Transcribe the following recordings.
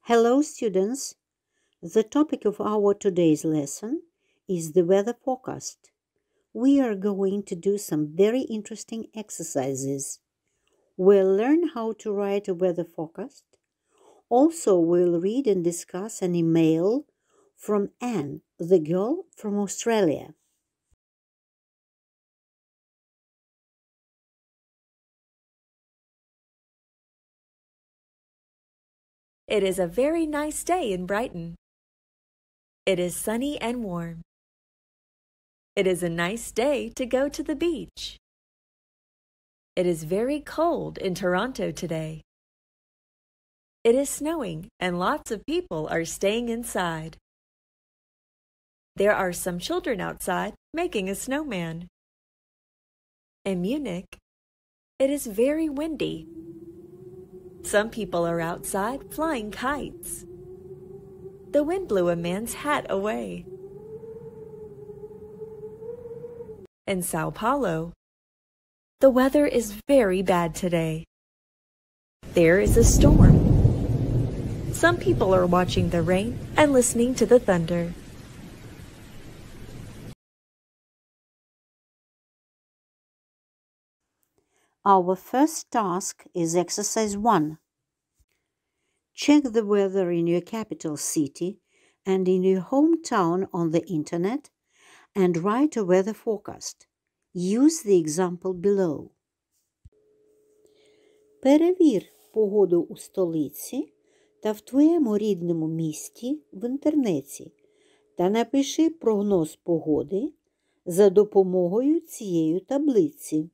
Hello, students. The topic of our today's lesson is the weather forecast. We are going to do some very interesting exercises. We'll learn how to write a weather forecast. Also, we'll read and discuss an email from Anne, the girl from Australia. It is a very nice day in Brighton. It is sunny and warm. It is a nice day to go to the beach. It is very cold in Toronto today. It is snowing and lots of people are staying inside. There are some children outside making a snowman. In Munich, it is very windy. Some people are outside flying kites. The wind blew a man's hat away. In Sao Paulo, the weather is very bad today. There is a storm. Some people are watching the rain and listening to the thunder. Our first task is exercise 1. Check the weather in your capital city and in your hometown on the internet and write a weather forecast. Use the example below. Перевір погоду у столиці та в твоєму рідному місті в інтернеті та напиши прогноз погоди за допомогою цієї таблиці.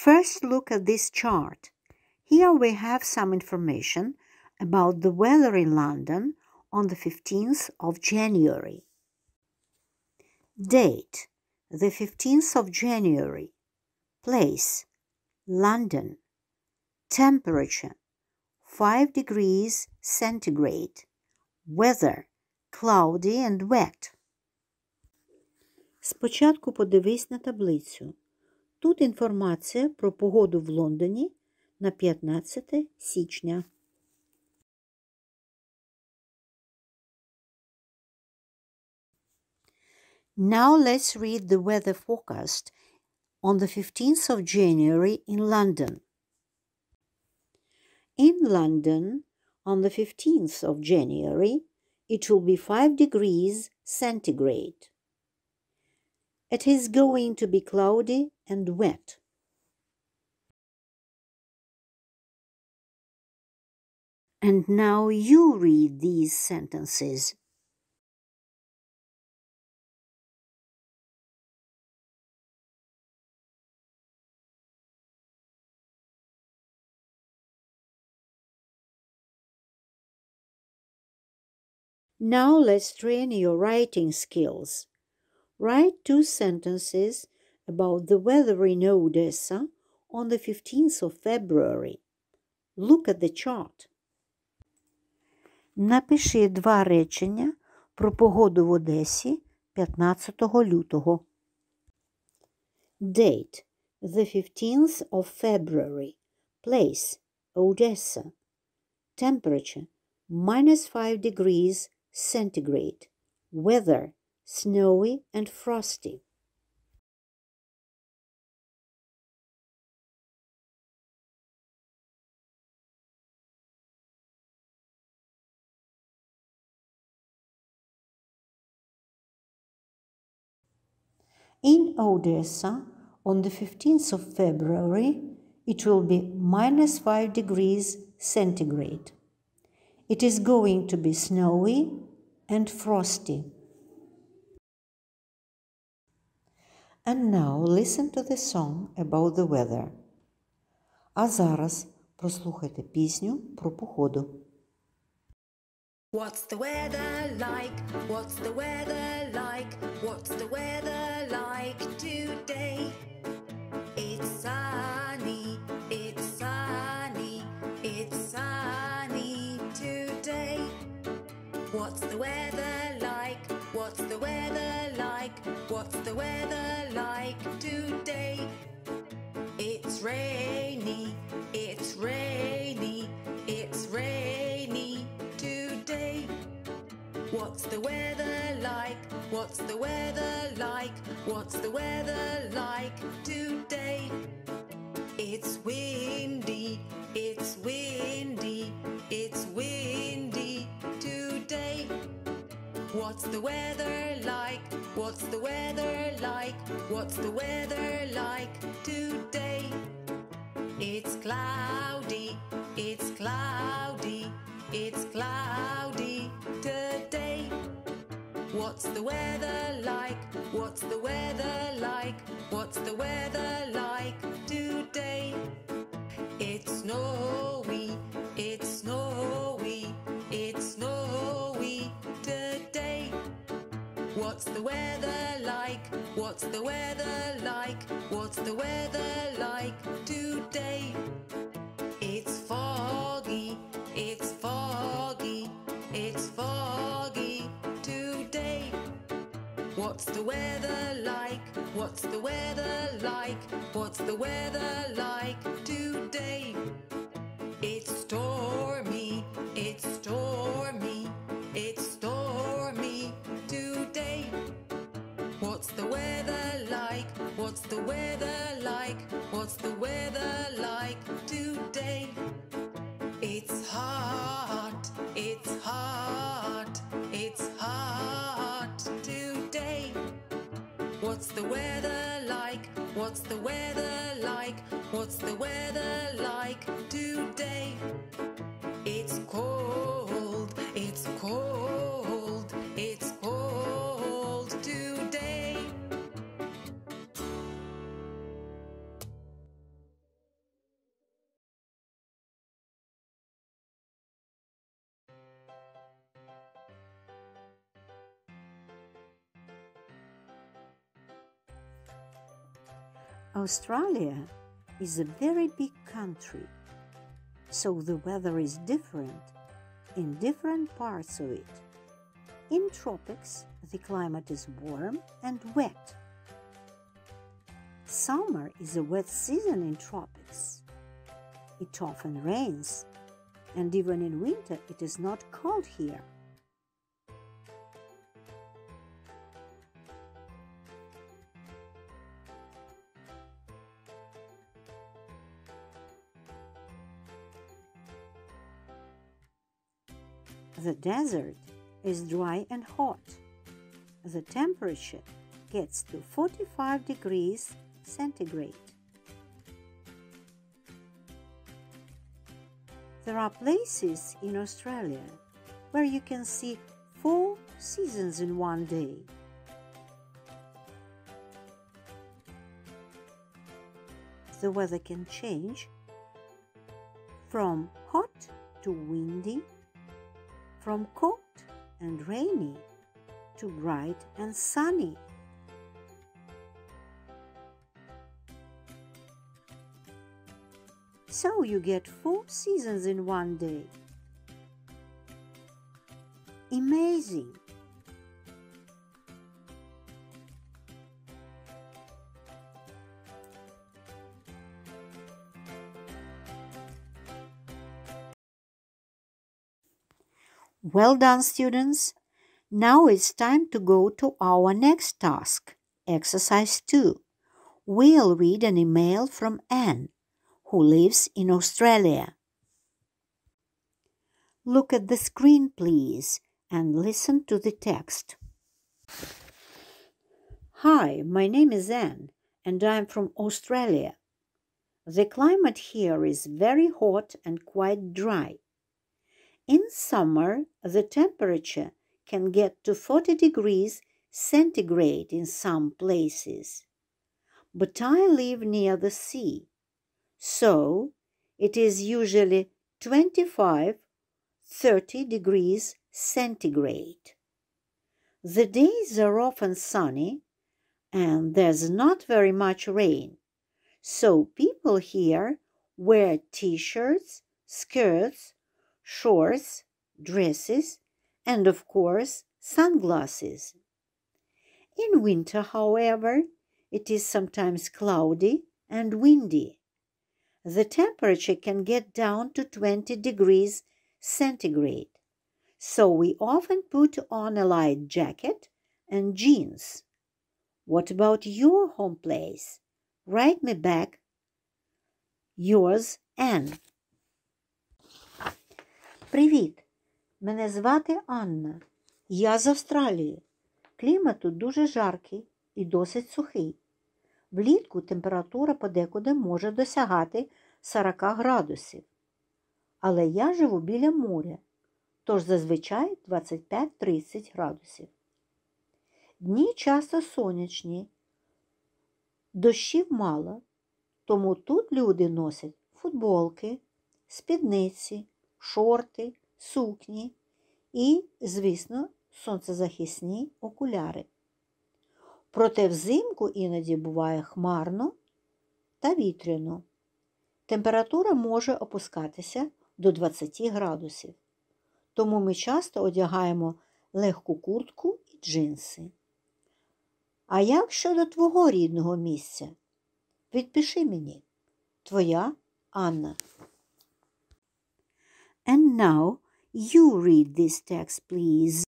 First, look at this chart. Here we have some information about the weather in London on the 15th of January. Date, the 15th of January. Place, London. Temperature, 5 degrees centigrade. Weather, cloudy and wet. Спочатку подивись на таблицю. Тут інформація про погоду в Лондоні на 15 січня. Now let's read the weather forecast on the 15th of January in London. In London, on the 15th of January, it will be 5 degrees centigrade. It is going to be cloudy and wet. And now you read these sentences. Now let's train your writing skills. Write 2 sentences about the weather in Odessa on the 15th of February. Look at the chart. Напиши 2 речення про погоду в Одесі 15 лютого. Date, the 15th of February. Place, Odessa. Temperature, -5 degrees centigrade. Weather, snowy and frosty. In Odessa, on the 15th of February, it will be -5 degrees centigrade. It is going to be snowy and frosty. And now listen to the song about the weather. А зараз прослухайте пісню про погоду. What's the weather like? What's the weather like? What's the weather like today? It's sunny, it's sunny, it's sunny today. What's the weather like? What's the weather like? What's the weather like today? It's rainy, It's rainy today. What's the weather like? What's the weather like? What's the weather like today? It's windy today. What's the weather like? What's the weather like? What's the weather like today? It's cloudy today. What's the weather like? What's the weather like? What's the weather like today? It's snowy today. What's the weather like? What's the weather like? What's the weather like today? It's foggy today. What's the weather like? What's the weather like? What's the weather like today? It's stormy today. What's the weather like? What's the weather like? What's the weather like today? It's hot today. What's the weather like? What's the weather like? What's the weather like today? It's cold today. Australia is a very big country, so the weather is different in different parts of it. In tropics, the climate is warm and wet. Summer is a wet season in tropics. It often rains, and even in winter it is not cold here. The desert is dry and hot. The temperature gets to 45 degrees centigrade. There are places in Australia where you can see 4 seasons in one day. The weather can change from hot to windy, from cold and rainy to bright and sunny. So you get 4 seasons in one day. Amazing! Well done, students. Now it's time to go to our next task, exercise 2. We'll read an email from Anne, who lives in Australia. Look at the screen, please, and listen to the text. Hi, my name is Anne, and I'm from Australia. The climate here is very hot and quite dry. In summer, the temperature can get to 40 degrees centigrade in some places. But I live near the sea, so it is usually 25-30 degrees centigrade. The days are often sunny and there's not very much rain, so people here wear t-shirts, skirts, shorts, dresses, and of course sunglasses. In winter, however, it is sometimes cloudy and windy, The temperature can get down to 20 degrees centigrade, so we often put on a light jacket and jeans. What about your home place? Write me back. Yours, Anne. Привіт! Мене звати Анна. Я з Австралії. Клімат тут дуже жаркий і досить сухий. Влітку температура подекуди може досягати 40 градусів. Але я живу біля моря, тож зазвичай 25-30 градусів. Дні часто сонячні, дощів мало, тому тут люди носять футболки, спідниці, шорти, сукні і, звісно, сонцезахисні окуляри. Проте взимку іноді буває хмарно та вітряно. Температура може опускатися до 20 градусів. Тому ми часто одягаємо легку куртку і джинси. А як щодо твого рідного місця? Відпиши мені. Твоя Анна. And now you read this text, please.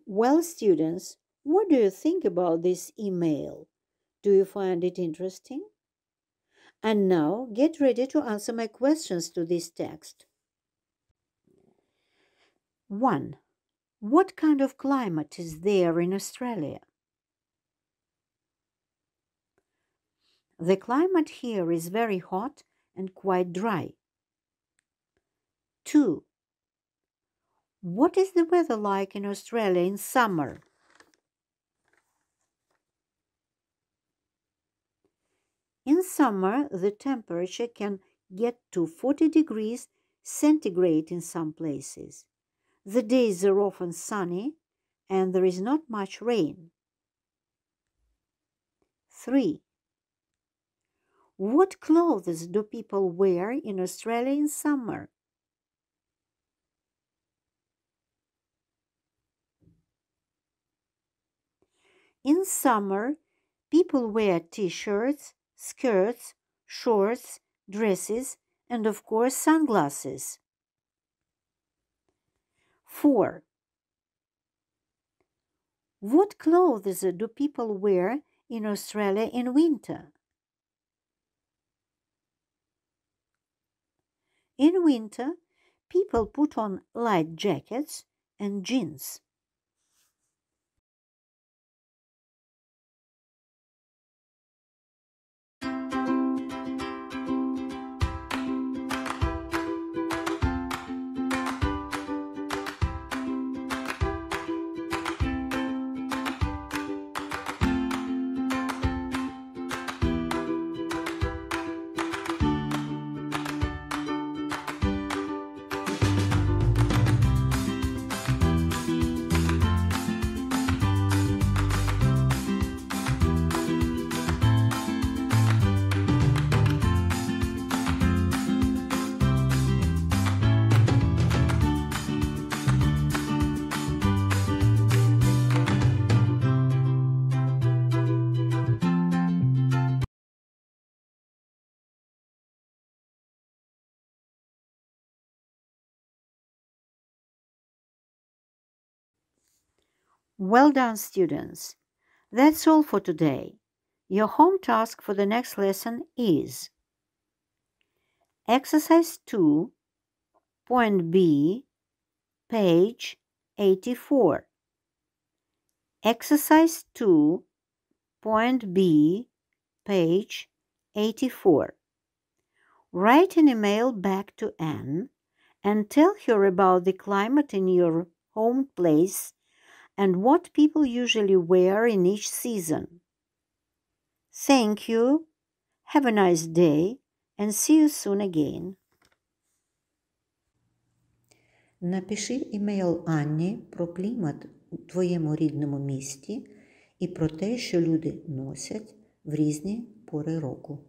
Well, students, what do you think about this email? Do you find it interesting? And now get ready to answer my questions to this text. 1. What kind of climate is there in Australia? The climate here is very hot and quite dry. 2. What is the weather like in Australia in summer? In summer, the temperature can get to 40 degrees centigrade in some places. The days are often sunny and there is not much rain. 3. What clothes do people wear in Australia in summer? In summer, people wear t-shirts, skirts, shorts, dresses, and of course sunglasses. 4. What clothes do people wear in Australia in winter? In winter, people put on light jackets and jeans. Well done, students. That's all for today. Your home task for the next lesson is Exercise 2, Point B, page 84. Exercise 2, Point B, page 84. Write an email back to Anne and tell her about the climate in your home place and what people usually wear in each season. Thank you. Have a nice day and see you soon again. Напиши імейл Анні про клімат у твоєму рідному місті і про те, що люди носять в різні пори року.